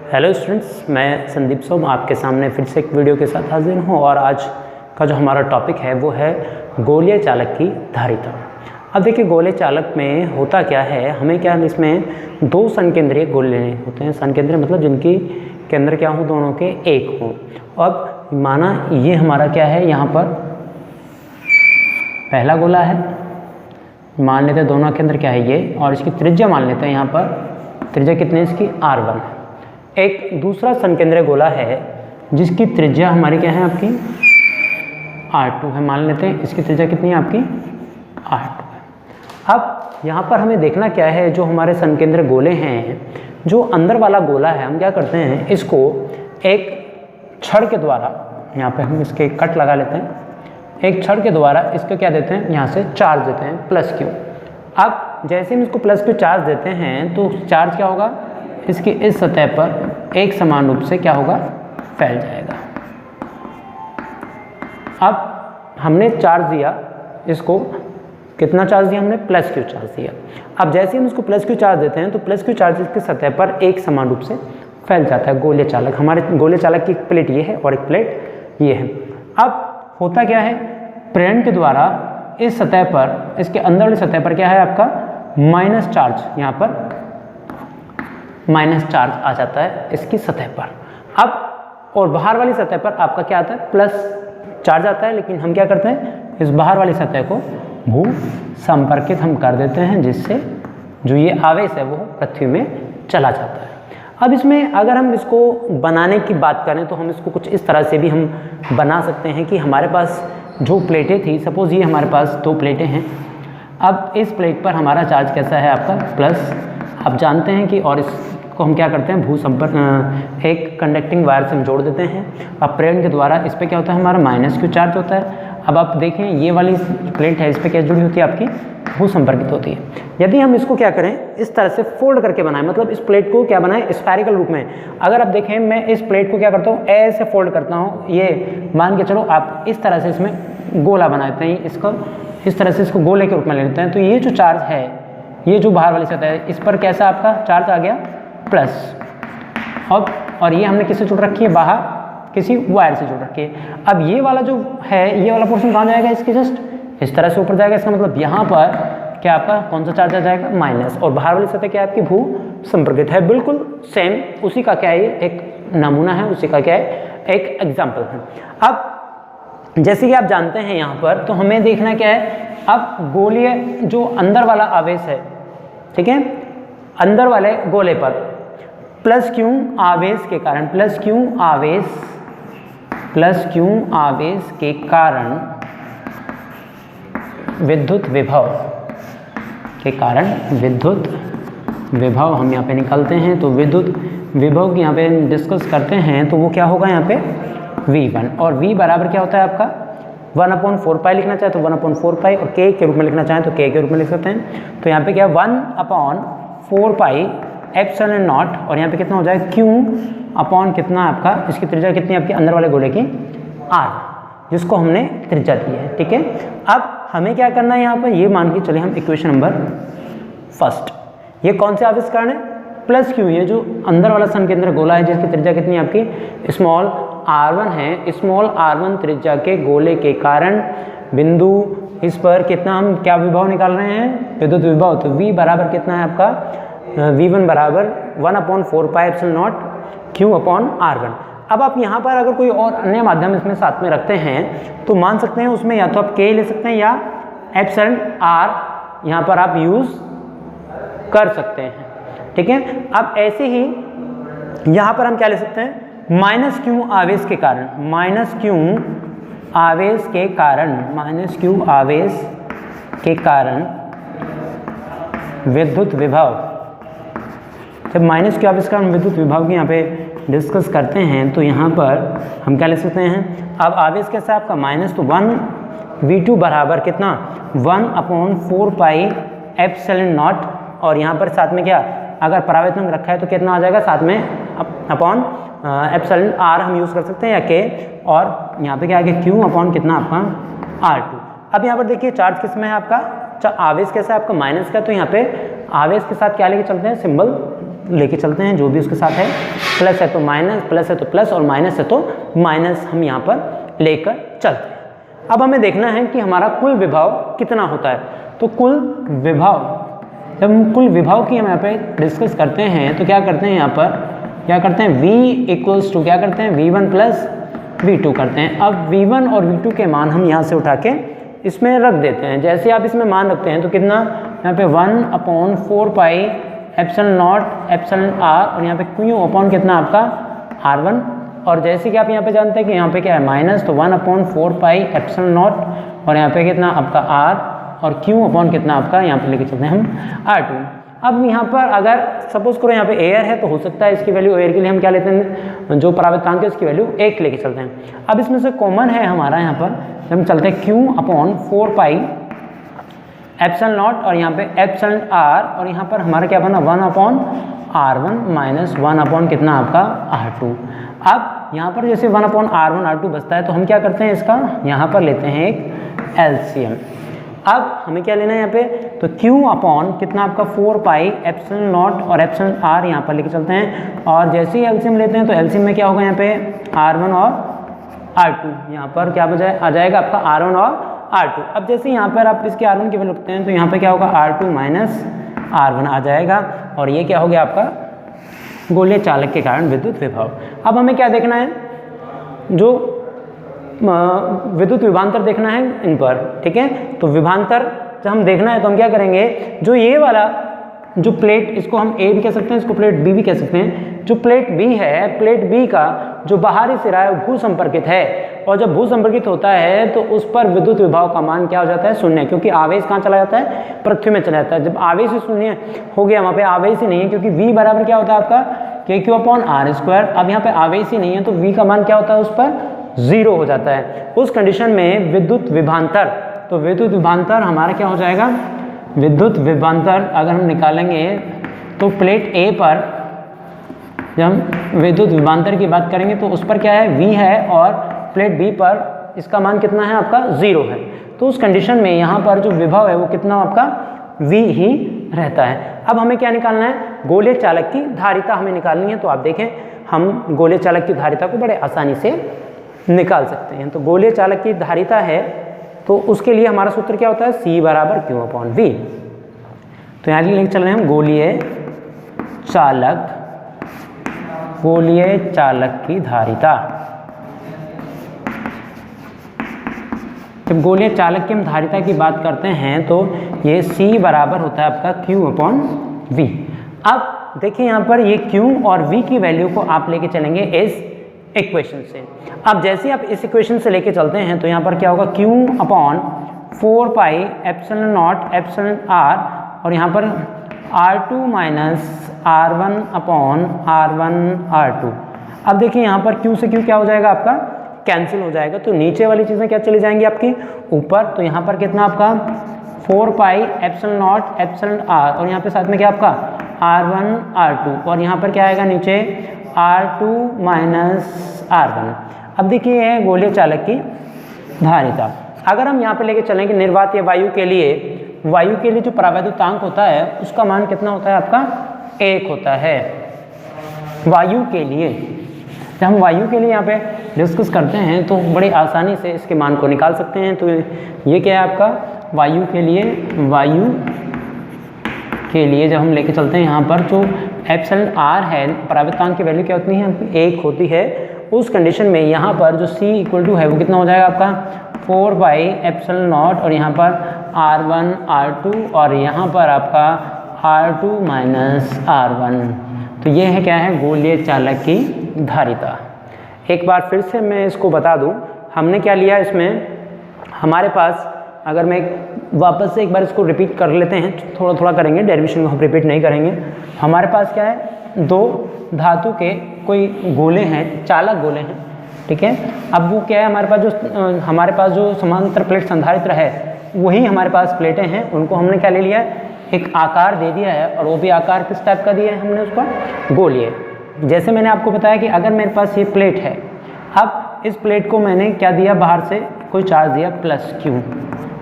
Hello students, मैं संदीप सोम आपके सामने फिर से एक वीडियो के साथ हाजिर हूँ और आज का जो हमारा टॉपिक है वो है गोलीय चालक की धारिता। अब देखिए गोलीय चालक में होता क्या है, हमें क्या इसमें दो संकेंद्रीय गोले होते हैं। संकेंद्रीय मतलब जिनकी केंद्र क्या हो, दोनों के एक हों। अब माना ये हमारा क्या है, यहाँ पर पहला गोला है, मान लेते हैं दोनों केंद्र क्या है ये, और इसकी त्रिज्या मान लेते हैं यहाँ पर त्रिज्या कितनी है इसकी R1। एक दूसरा संकेंद्रीय गोला है जिसकी त्रिज्या हमारी क्या है आपकी R2 है, मान लेते हैं इसकी त्रिज्या कितनी है आपकी R2 है। अब यहाँ पर हमें देखना क्या है, जो हमारे संकेंद्रीय गोले हैं, जो अंदर वाला गोला है, हम क्या करते हैं इसको एक छड़ के द्वारा, यहाँ पे हम इसके कट लगा लेते हैं, एक छड़ के द्वारा इसको क्या देते हैं, यहाँ से चार्ज देते हैं प्लस क्यू। अब जैसे हम इसको प्लस क्यू चार्ज देते हैं तो चार्ज क्या होगा, इसकी इस सतह पर एक समान रूप से क्या होगा, फैल जाएगा। अब हमने चार्ज दिया इसको, कितना चार्ज दिया हमने, प्लस क्यू चार्ज दिया। अब जैसे हम इसको प्लस क्यू चार्ज देते हैं तो प्लस क्यू चार्ज इसकी सतह पर एक समान रूप से फैल जाता है गोलीय चालक। हमारे गोलीय चालक की एक प्लेट ये है और एक प्लेट ये है। अब होता क्या है, प्रेरण के द्वारा इस सतह पर, इसके अंदर वाली सतह पर क्या है आपका माइनस चार्ज, यहाँ पर माइनस चार्ज आ जाता है इसकी सतह पर। अब और बाहर वाली सतह पर आपका क्या आता है, प्लस चार्ज आता है, लेकिन हम क्या करते हैं इस बाहर वाली सतह को भू संपर्कित हम कर देते हैं, जिससे जो ये आवेश है वो पृथ्वी में चला जाता है। अब इसमें अगर हम इसको बनाने की बात करें तो हम इसको कुछ इस तरह से भी हम बना सकते हैं कि हमारे पास जो प्लेटें थी, सपोज ये हमारे पास दो प्लेटें हैं। अब इस प्लेट पर हमारा चार्ज कैसा है आपका प्लस, आप जानते हैं कि, और इसको हम क्या करते हैं भू संपर्क एक कंडक्टिंग वायर से हम जोड़ देते हैं। अब प्रेरण के द्वारा इस पर क्या होता है हमारा माइनस क्यू चार्ज होता है। अब आप देखें ये वाली प्लेट है, इस पर क्या जुड़ी होती है आपकी भू संपर्कित होती है। यदि हम इसको क्या करें इस तरह से फोल्ड करके बनाएं, मतलब इस प्लेट को क्या बनाएं स्फेरिकल रूप में। अगर आप देखें मैं इस प्लेट को क्या करता हूँ ऐसे फोल्ड करता हूँ, ये मान के चलो आप इस तरह से इसमें गोला बनाते हैं, इसको इस तरह से इसको गोले के रूप में ले लेते हैं। तो ये जो चार्ज है, ये जो बाहर वाली सतह है, इस पर कैसा आपका चार्ज आ गया प्लस। अब और ये हमने किससे जुड़ रखी है, बाहर किसी वायर से जुड़ रखी है। अब ये वाला जो है, ये वाला पोर्शन कहाँ जाएगा, इसके जस्ट इस तरह से ऊपर जाएगा। इसका मतलब यहाँ पर क्या आपका कौन सा चार्ज आ जाएगा माइनस, और बाहर वाली सतह क्या आपकी भू संपर्कित है, बिल्कुल सेम उसी का क्या है, ये एक नमूना है, उसी का क्या है एक एग्जाम्पल है। अब जैसे कि आप जानते हैं यहाँ पर, तो हमें देखना क्या है, अब गोलीय जो अंदर वाला आवेश है, ठीक है, अंदर वाले गोले पर प्लस क्यू आवेश के कारण, प्लस क्यू आवेश के कारण विद्युत विभव के कारण, विद्युत विभव हम यहाँ पे निकालते हैं। तो विद्युत विभव की यहाँ पे डिस्कस करते हैं, तो वो क्या होगा यहाँ पे V1, और V बराबर क्या होता है आपका 1/4 लिखना चाहे तो 1/4, और K के रूप में लिखना चाहें तो K के रूप में लिख सकते हैं। तो यहाँ पे क्या 1/4 एप्सिलॉन नॉट, और यहाँ पे कितना हो जाएगा Q अपॉन कितना आपका, इसकी त्रिज्या कितनी आपकी अंदर वाले गोले की R, जिसको हमने त्रिज्या दी है, ठीक है। अब हमें क्या करना है यहाँ पर, ये मान के चले हम इक्वेशन नंबर फर्स्ट, ये कौन से आवेश कारण है प्लस क्यू, ये जो अंदर वाला संकेंद्र गोला है जिसकी त्रिज्या कितनी है आपकी स्मॉल r1 है, स्मॉल r1 त्रिज्या के गोले के कारण बिंदु इस पर कितना, हम क्या विभव निकाल रहे हैं, विद्युत विभव। तो V बराबर कितना है आपका, V1 बराबर 1/4 epsilon not Q upon R1। अब आप यहाँ पर अगर कोई और अन्य माध्यम इसमें साथ में रखते हैं तो मान सकते हैं उसमें या तो आप K ले सकते हैं या एप्सिलॉन R यहाँ पर आप यूज़ कर सकते हैं, ठीक है। अब ऐसे ही यहाँ पर हम क्या ले सकते हैं, माइनस क्यू आवेश के कारण, माइनस क्यू आवेश के कारण विद्युत विभव। जब माइनस क्यू आवेश के कारण विद्युत विभव की यहाँ पे डिस्कस करते हैं तो यहाँ पर हम क्या ले सकते हैं, अब आवेश कैसा है आपका माइनस, तो 1 V2 बराबर कितना 1/4 एप्सिलॉन नॉट, और यहाँ पर साथ में क्या, अगर परावर्तन रखा है तो कितना आ जाएगा साथ में अपॉन एप्सिलॉन R हम यूज़ कर सकते हैं या K, और यहाँ पे क्या आ गया Q अपॉन कितना आपका R2। अब यहाँ पर देखिए चार्ज किस में है आपका, आवेश कैसा है आपका माइनस का, तो यहाँ पे आवेश के साथ क्या लेके चलते हैं सिंबल लेके चलते हैं, जो भी उसके साथ है, प्लस है तो माइनस, प्लस है तो प्लस और माइनस है तो माइनस हम यहाँ पर लेकर चलते हैं। अब हमें देखना है कि हमारा कुल विभव कितना होता है। तो कुल विभव, जब हम कुल विभव की हम यहाँ पे डिस्कस करते हैं तो क्या करते हैं, यहाँ पर क्या करते हैं, V इक्वल्स टू क्या करते हैं, V1 प्लस V2 करते हैं। अब V1 और V2 के मान हम यहाँ से उठा के इसमें रख देते हैं। जैसे आप इसमें मान रखते हैं तो कितना, यहाँ पे 1/4 pi epsilon not epsilon r और यहाँ पे Q अपॉन कितना आपका R1, और जैसे कि आप यहाँ पे जानते हैं कि यहाँ पे क्या है माइनस, तो 1/4 पाई एप्सिलॉन नॉट और यहाँ पे कितना आपका R और Q अपॉन कितना आपका, यहाँ पे लेके चलते हैं हम R2। अब यहाँ पर अगर सपोज करो यहाँ पे एयर है तो हो सकता है इसकी वैल्यू, एयर के लिए हम क्या लेते हैं, जो परावर्तांक है उसकी वैल्यू 1 लेके चलते हैं। अब इसमें से कॉमन है हमारा यहाँ पर, जब हम चलते हैं Q/4 पाई एप्सिलॉन नॉट और यहाँ पे एप्सिलॉन r और यहाँ पर हमारा क्या बना 1/R1 माइनस 1 कितना आपका R2। अब यहाँ पर जैसे 1/R1 R2 बचता है तो हम क्या करते हैं, इसका यहाँ पर लेते हैं एक LCM। अब हमें क्या लेना है यहाँ पे, तो Q अपॉन कितना आपका 4 पाई एप्सिलॉन नॉट और एप्सिलॉन r यहाँ पर लेके चलते हैं, और जैसे ही एलसीएम लेते हैं तो एलसीएम में क्या होगा, यहाँ पे R1 और R2, यहाँ पर क्या बजाय आ जाएगा आपका R1 और R2। अब जैसे यहाँ पर आप इसके R1 की वैल्यू रखते हैं तो यहाँ पे क्या होगा R2 माइनस R1 आ जाएगा, और ये क्या हो गया आपका गोलीय चालक के कारण विद्युत विभव। अब हमें क्या देखना है, जो विद्युत विभवांतर देखना है इन पर, ठीक है। तो विभवांतर जब हम देखना है तो हम क्या करेंगे, जो ये वाला जो प्लेट, इसको हम A भी कह सकते हैं, इसको प्लेट B भी कह सकते हैं। जो प्लेट B है, प्लेट B का जो बाहरी सिरा है भू संपर्कित है, और जब भू संपर्कित होता है तो उस पर विद्युत विभव का मान क्या हो जाता है, शून्य, क्योंकि आवेश कहाँ चला जाता है, पृथ्वी में चला जाता है। जब आवेश ही शून्य हो गया, वहाँ पे आवेश ही नहीं है, क्योंकि V बराबर क्या होता है आपका KQ/R²। अब यहाँ पे आवेश ही नहीं है तो V का मान क्या होता है, उस पर 0 हो जाता है। उस कंडीशन में विद्युत विभवांतर, तो विद्युत विभवांतर हमारा क्या हो जाएगा, विद्युत विभवांतर अगर हम निकालेंगे तो प्लेट A पर जब हम विद्युत विभवांतर की बात करेंगे तो उस पर क्या है, V है, और प्लेट B पर इसका मान कितना है आपका 0 है। तो उस कंडीशन में यहाँ पर जो विभव है वो कितना आपका V ही रहता है। अब हमें क्या निकालना है, गोलीय चालक की धारिता हमें निकालनी है। तो आप देखें हम गोलीय चालक की धारिता को बड़े आसानी से निकाल सकते हैं। तो गोलीय चालक की धारिता है तो उसके लिए हमारा सूत्र क्या होता है, C बराबर Q/V। तो यहाँ लेके चल रहे हैं हम गोलीय चालक की धारिता। जब गोलीय चालक की हम धारिता की बात करते हैं तो ये C बराबर होता है आपका Q/V। अब देखिए यहाँ पर ये Q और V की वैल्यू को आप लेके चलेंगे इस इक्वेशन से। अब जैसे आप इस इक्वेशन से लेके चलते हैं तो यहाँ पर क्या होगा, Q/4 pi epsilon not epsilon r और यहाँ पर R2 माइनस R1/R1 R2। अब देखिए यहाँ पर Q से Q क्या हो जाएगा आपका, कैंसिल हो जाएगा, तो नीचे वाली चीज़ें क्या चली जाएंगी आपकी ऊपर। तो यहाँ पर कितना आपका 4 pi epsilon not epsilon r और यहाँ पे साथ में क्या आपका R1 R2 और यहाँ पर क्या आएगा नीचे R2 माइनस R1। अब देखिए ये है गोलीय चालक की धारिता। अगर हम यहाँ पे लेके चलेंगे निर्वात या वायु के लिए जो परावैद्युतांक होता है उसका मान कितना होता है आपका 1 होता है वायु के लिए। जब हम वायु के लिए यहाँ पे डिस्कस करते हैं तो बड़ी आसानी से इसके मान को निकाल सकते हैं। तो ये क्या है आपका वायु के लिए जब हम लेके चलते हैं यहाँ पर जो एप्सिलॉन r है परावैद्युतांक की वैल्यू क्या होती है 1 होती है। उस कंडीशन में यहाँ पर जो C = है वो कितना हो जाएगा आपका 4 पाई एप्सिलॉन नॉट और यहाँ पर R1 R2 और यहाँ पर आपका R2 माइनस R1। तो ये है क्या है गोलीय चालक की धारिता। एक बार फिर से मैं इसको बता दूँ हमने क्या लिया इसमें, हमारे पास अगर मैं वापस से एक बार इसको रिपीट कर लेते हैं, थोड़ा थोड़ा करेंगे, डेरिवेशन को हम रिपीट नहीं करेंगे। हमारे पास क्या है, दो धातु के कोई गोले हैं, चालक गोले हैं, ठीक है। अब वो क्या है हमारे पास जो समांतर प्लेट संधारित्र है वही हमारे पास प्लेटें हैं, उनको हमने क्या ले लिया है एक आकार दे दिया है, और वो भी आकार किस टाइप का दिया है हमने उसका गोलीय। जैसे मैंने आपको बताया कि अगर मेरे पास ये प्लेट है, अब इस प्लेट को मैंने क्या दिया बाहर से कोई चार्ज दिया +Q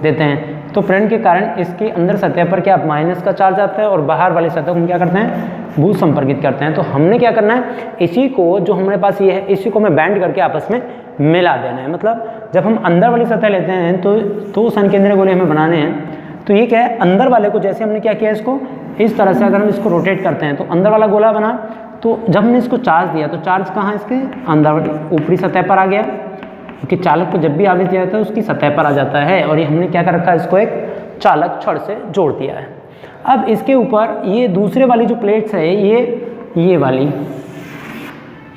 देते हैं, तो प्रेरण के कारण इसके अंदर सतह पर क्या माइनस का चार्ज आता है और बाहर वाली सतह को हम क्या करते हैं, भू संपर्कित करते हैं। तो हमने क्या करना है, इसी को जो हमारे पास ये है इसी को मैं बैंड करके आपस में मिला देना है। मतलब जब हम अंदर वाली सतह लेते हैं तो संकेंद्रीय गोले हमें बनाने हैं। तो ये क्या है, अंदर वाले को जैसे हमने क्या किया, इसको इस तरह से अगर हम इसको रोटेट करते हैं तो अंदर वाला गोला बना। तो जब हमने इसको चार्ज दिया तो चार्ज कहाँ, इसके अंदर ऊपरी सतह पर आ गया, क्योंकि चालक को जब भी आवेश दिया जाता है उसकी सतह पर आ जाता है। और ये हमने क्या कर रखा है, इसको एक चालक छड़ से जोड़ दिया है। अब इसके ऊपर ये दूसरे वाली जो प्लेट्स है, ये वाली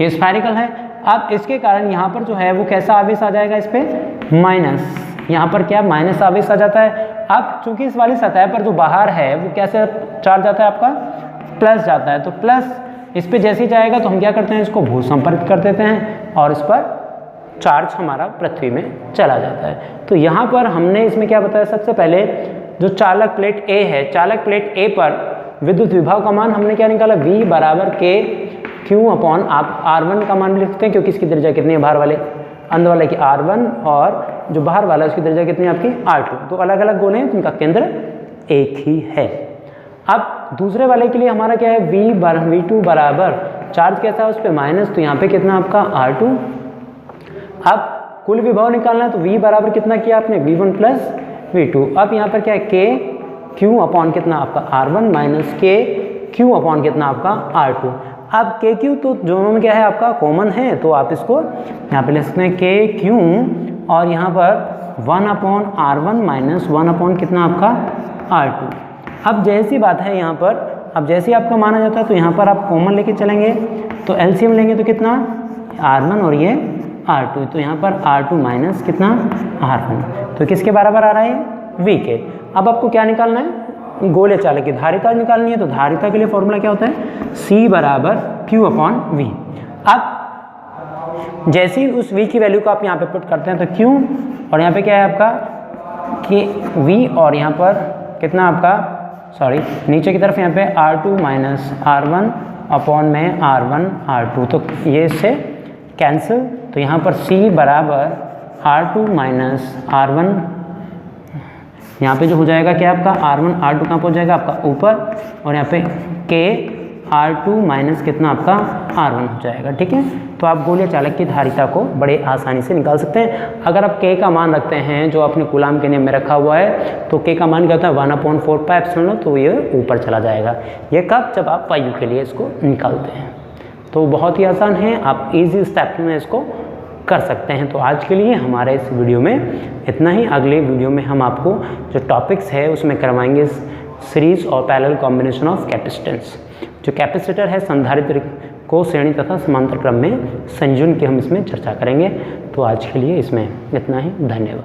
ये स्फेरिकल है। अब इसके कारण यहाँ पर जो है वो कैसा आवेश आ जाएगा, इस पर माइनस, यहाँ पर क्या माइनस आवेश आ जाता है। अब चूंकि इस वाली सतह पर जो बाहर है वो कैसे चार्ज जाता है, आपका प्लस जाता है। तो प्लस इस पे जैसे ही जाएगा तो हम क्या करते हैं, इसको भू संपर्कित कर देते हैं और इस पर चार्ज हमारा पृथ्वी में चला जाता है। तो यहाँ पर हमने इसमें क्या बताया, सबसे पहले जो चालक प्लेट ए है, चालक प्लेट ए पर विद्युत विभव का मान हमने क्या निकाला, V बराबर K Q अपॉन, आप R1 का मान भी लिखते हैं क्योंकि इसकी त्रिज्या कितनी है, बाहर वाले अंदर वाले की R1 और जो बाहर वाला है उसकी त्रिज्या कितनी है आपकी R2। तो अलग अलग गोले हैं, उनका केंद्र एक ही है। अब दूसरे वाले के लिए हमारा क्या है, V2 बराबर चार्ज कैसा है उस पर माइनस, तो यहाँ पे कितना आपका R2। अब कुल विभव निकालना है तो V बराबर कितना किया आपने, V1 प्लस V2। अब यहाँ पर क्या है, K Q अपॉन कितना आपका R1 minus K Q upon कितना आपका R2। अब K Q तो दोनों में क्या है आपका कॉमन है, तो आप इसको यहाँ पे ले सकते हैं K Q और यहाँ पर 1 अपॉन R1 माइनस 1 अपॉन कितना आपका R2। अब जैसी बात है यहाँ पर, अब जैसे ही आपका माना जाता है तो यहाँ पर आप कॉमन लेके चलेंगे तो एलसीएम लेंगे तो कितना R1 और ये R2, तो यहाँ पर R2 माइनस कितना R1, तो किसके बराबर आ रहा है, V के। अब आपको क्या निकालना है, गोले चालक की धारिता निकालनी है। तो धारिता के लिए फॉर्मूला क्या होता है, C बराबर Q अपॉन V। अब जैसे ही उस V की वैल्यू को आप यहाँ पे पुट करते हैं तो Q और यहाँ पे क्या है आपका कि V और यहाँ पर कितना आपका नीचे की तरफ यहाँ पे R2 माइनस R1 अपॉन में R1 R2, तो ये इससे कैंसिल। तो यहाँ पर C बराबर R2 माइनस R1, यहाँ पे जो हो जाएगा क्या आपका R1 R2 कहाँ पहुँच जाएगा आपका ऊपर, और यहाँ पे K R2 माइनस कितना आपका R1 हो जाएगा। ठीक है, तो आप गोलीय चालक की धारिता को बड़े आसानी से निकाल सकते हैं। अगर आप K का मान रखते हैं जो अपने कूलाम के नियम में रखा हुआ है, तो K का मान क्या होता है 1/4πε0, तो ये ऊपर चला जाएगा। ये कब, जब आप वायु के लिए इसको निकालते हैं। तो बहुत ही आसान है, आप ईजी स्टेप में इसको कर सकते हैं। तो आज के लिए हमारे इस वीडियो में इतना ही। अगले वीडियो में हम आपको जो टॉपिक्स है उसमें करवाएंगे सीरीज और पैरेलल कॉम्बिनेशन ऑफ कैपेसिटेंस। जो कैपेसिटर है संधारित्र को श्रेणी तथा समांतर क्रम में संयोजन की हम इसमें चर्चा करेंगे। तो आज के लिए इसमें इतना ही, धन्यवाद।